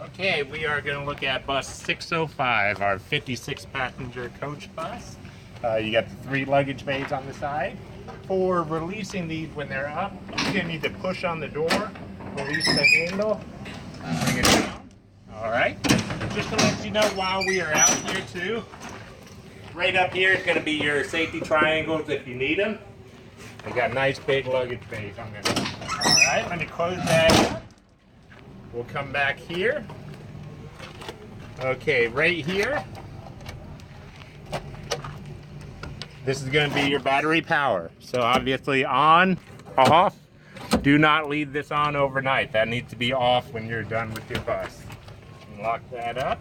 Okay, we are going to look at bus 605, our 56 passenger coach bus. You got the 3 luggage bays on the side. For releasing these when they're up, you're going to need to push on the door, release the handle, bring it down. All right, just to let you know while we are out here too, right up here is going to be your safety triangles if you need them. They got nice big luggage bays on this. All right, let me close that up. We'll come back here. Okay, right here. This is going to be your battery power. So obviously on, off. Do not leave this on overnight. That needs to be off when you're done with your bus. Lock that up.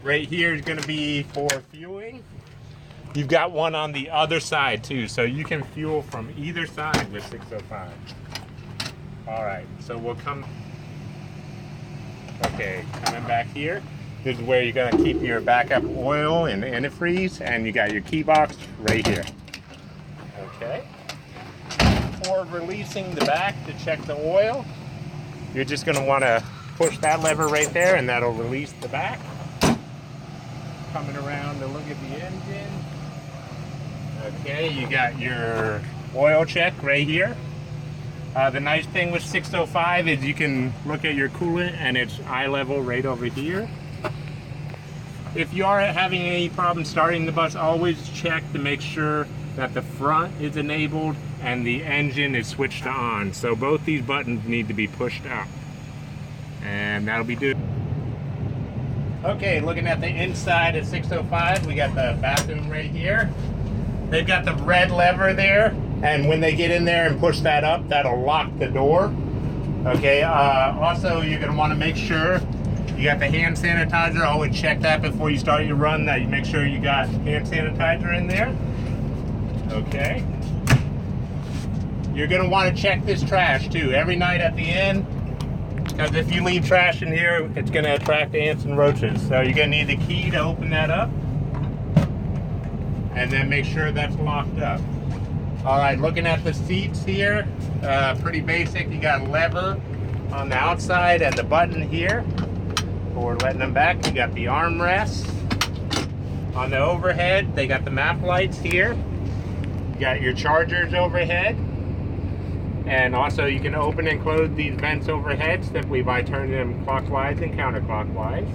Right here is going to be for fueling. You've got one on the other side too, so you can fuel from either side with 605. All right, so we'll come. Okay, coming back here. This is where you're going to keep your backup oil and antifreeze, and you got your key box right here. Okay. For releasing the back to check the oil, you're just going to want to push that lever right there, and that'll release the back. Coming around to look at the engine. Okay, you got your oil check right here. The nice thing with 605 is you can look at your coolant and it's eye level right over here. If you are having any problem starting the bus, always check to make sure that the front is enabled and the engine is switched on. So both these buttons need to be pushed out. And that'll be good. Okay, looking at the inside of 605, we got the bathroom right here. They've got the red lever there. And when they get in there and push that up, that'll lock the door. Okay, also you're gonna wanna make sure you got the hand sanitizer. Always check that before you start your run, that you make sure you got hand sanitizer in there. Okay. You're gonna wanna check this trash too, every night at the end, because if you leave trash in here, it's gonna attract ants and roaches. So you're gonna need the key to open that up, and then make sure that's locked up. All right, looking at the seats here, pretty basic. You got a lever on the outside and the button here for letting them back. You got the armrest. On the overhead, they got the map lights here. You got your chargers overhead. And also you can open and close these vents overhead simply by turning them clockwise and counterclockwise.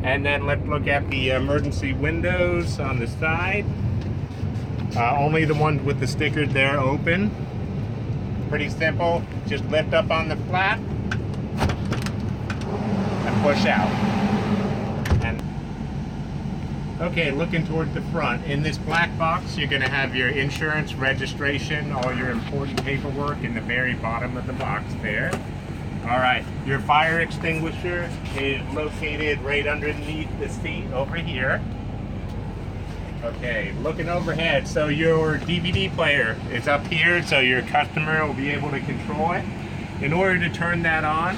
And then let's look at the emergency windows on the side. Only the ones with the stickers there open. Pretty simple. Just lift up on the flap and push out. And okay, looking towards the front. In this black box, you're going to have your insurance, registration, all your important paperwork in the very bottom of the box there. All right, your fire extinguisher is located right underneath the seat over here. Okay, looking overhead, so your DVD player is up here, so your customer will be able to control it. In order to turn that on,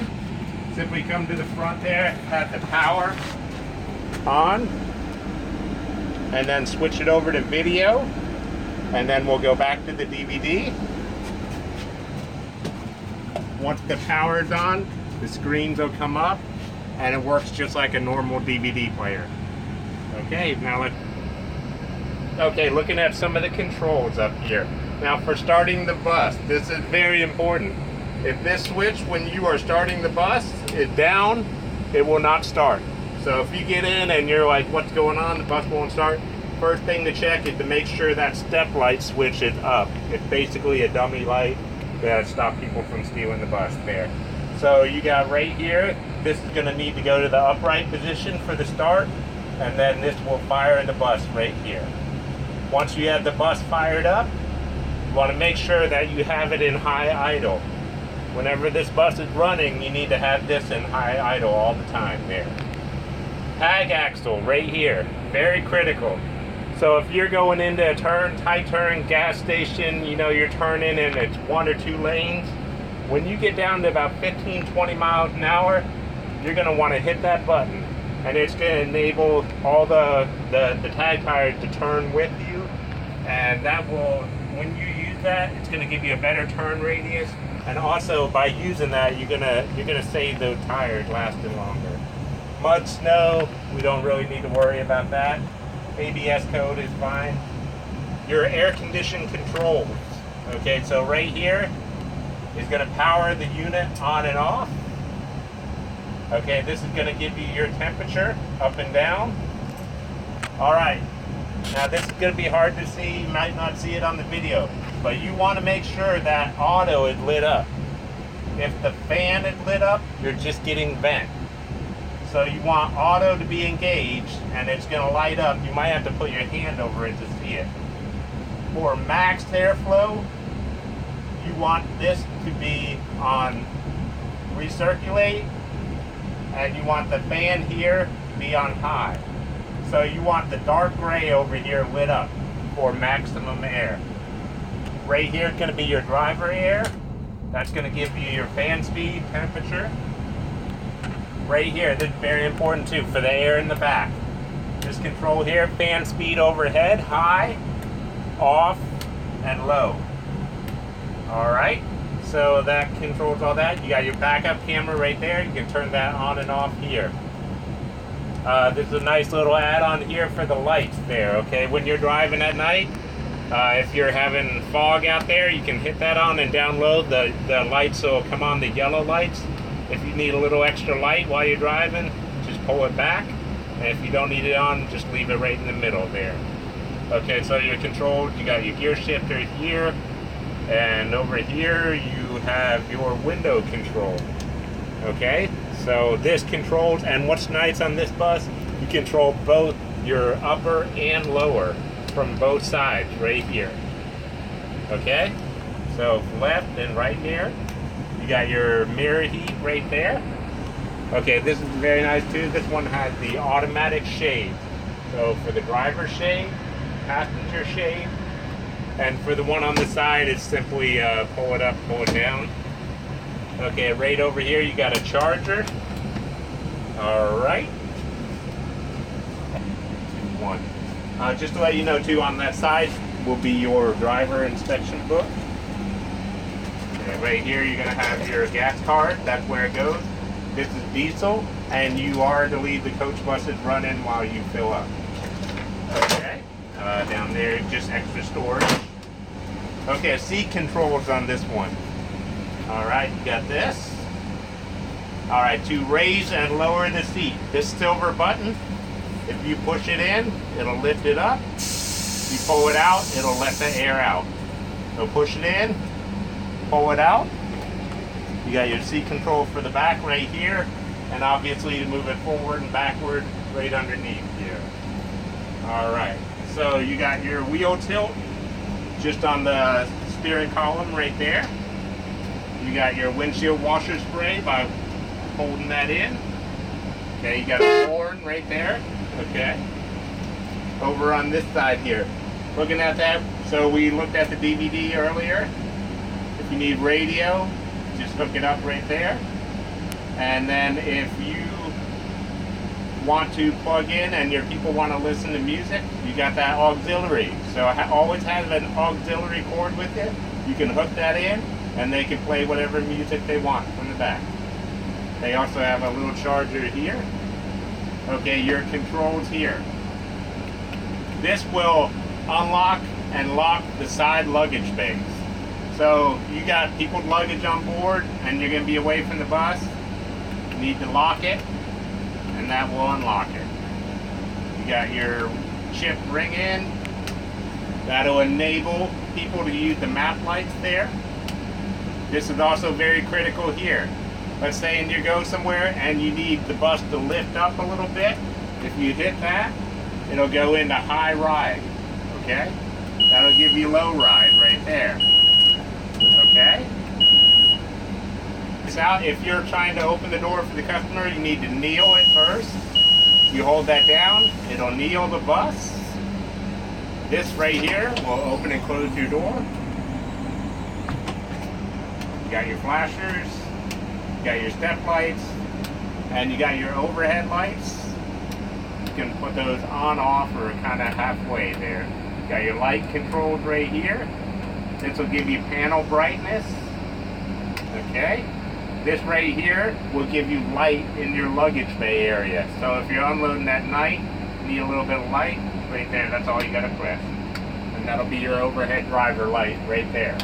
simply come to the front there, have the power on, and then switch it over to video, and then we'll go back to the DVD. Once the power is on, the screens will come up, and it works just like a normal DVD player. Okay, now let's... Okay, looking at some of the controls up here. Now for starting the bus, this is very important. If this switch, when you are starting the bus, is down, it will not start. So if you get in and you're like, what's going on, the bus won't start, first thing to check is to make sure that step light switch is up. It's basically a dummy light that stops people from stealing the bus there. So you got right here, this is gonna need to go to the upright position for the start, and then this will fire the bus right here. Once you have the bus fired up, you want to make sure that you have it in high idle. Whenever this bus is running, you need to have this in high idle all the time there. Tag axle right here, very critical. So if you're going into a turn, tight turn, gas station, you know you're turning and it's 1 or 2 lanes, when you get down to about 15-20 miles an hour, you're going to want to hit that button. And it's going to enable all the tag tires to turn with you, and that will, when you use that, it's going to give you a better turn radius And also by using that, you're gonna save those tires lasting longer. Mud, snow, we don't really need to worry about that. ABS code is fine. Your air condition controls. Okay, so right here is gonna power the unit on and off. Okay, this is gonna give you your temperature up and down. All right, now this is gonna be hard to see, you might not see it on the video, but you wanna make sure that auto is lit up. If the fan is lit up, you're just getting vent. So you want auto to be engaged and it's gonna light up. You might have to put your hand over it to see it. For max airflow, you want this to be on recirculate, and you want the fan here to be on high. So you want the dark gray over here lit up for maximum air. Right here is gonna be your driver air. That's gonna give you your fan speed, temperature. Right here, this is very important too, for the air in the back. This control here, fan speed overhead, high, off, and low. All right, so that controls all that. You got your backup camera right there. You can turn that on and off here. There's a nice little add-on here for the lights there, okay? When you're driving at night, if you're having fog out there, you can hit that on and download the lights, so it'll come on the yellow lights. If you need a little extra light while you're driving, just pull it back. And if you don't need it on, just leave it right in the middle there. Okay, so your controls, you got your gear shifter here, and over here you have your window control. Okay, so this controls, and what's nice on this bus, you control both your upper and lower from both sides right here. Okay, so left and right mirror. You got your mirror heat right there. Okay, this is very nice too. This one has the automatic shade. So for the driver shade, passenger shade, and for the one on the side, it's simply pull it up, pull it down. Okay, right over here you got a charger. All right. One. Just to let you know too, on that side will be your driver inspection book. Okay, right here you're gonna have your gas card. That's where it goes. This is diesel, and you are to leave the coach buses running while you fill up. Okay. Down there, just extra storage. Okay, seat controls on this one. All right, you got this. All right, to raise and lower the seat, this silver button, if you push it in, it'll lift it up. If you pull it out, it'll let the air out. So push it in, pull it out. You got your seat control for the back right here, and obviously to move it forward and backward right underneath here. All right, so you got your wheel tilt just on the steering column right there. You got your windshield washer spray by holding that in. Okay, you got a horn right there. Okay. Over on this side here, looking at that, so we looked at the DVD earlier. If you need radio, just hook it up right there. And then if you want to plug in and your people want to listen to music, you got that auxiliary. So always have an auxiliary cord with you. You can hook that in and they can play whatever music they want from the back. They also have a little charger here. Okay, your controls here. This will unlock and lock the side luggage bays. So you got people's luggage on board and you're going to be away from the bus. You need to lock it, and that will unlock it. You got your chip ring in. That'll enable people to use the map lights there. This is also very critical here. Let's say you go somewhere and you need the bus to lift up a little bit. If you hit that, it'll go into high ride. Okay? That'll give you low ride right there. Okay? Now, if you're trying to open the door for the customer, you need to kneel it first. You hold that down, it'll kneel the bus. This right here will open and close your door. You got your flashers, you got your step lights, and you got your overhead lights. You can put those on, off, or kind of halfway there. You got your light controls right here. This will give you panel brightness. Okay? This right here will give you light in your luggage bay area. So if you're unloading at night, need a little bit of light, right there, that's all you gotta press. And that'll be your overhead driver light right there.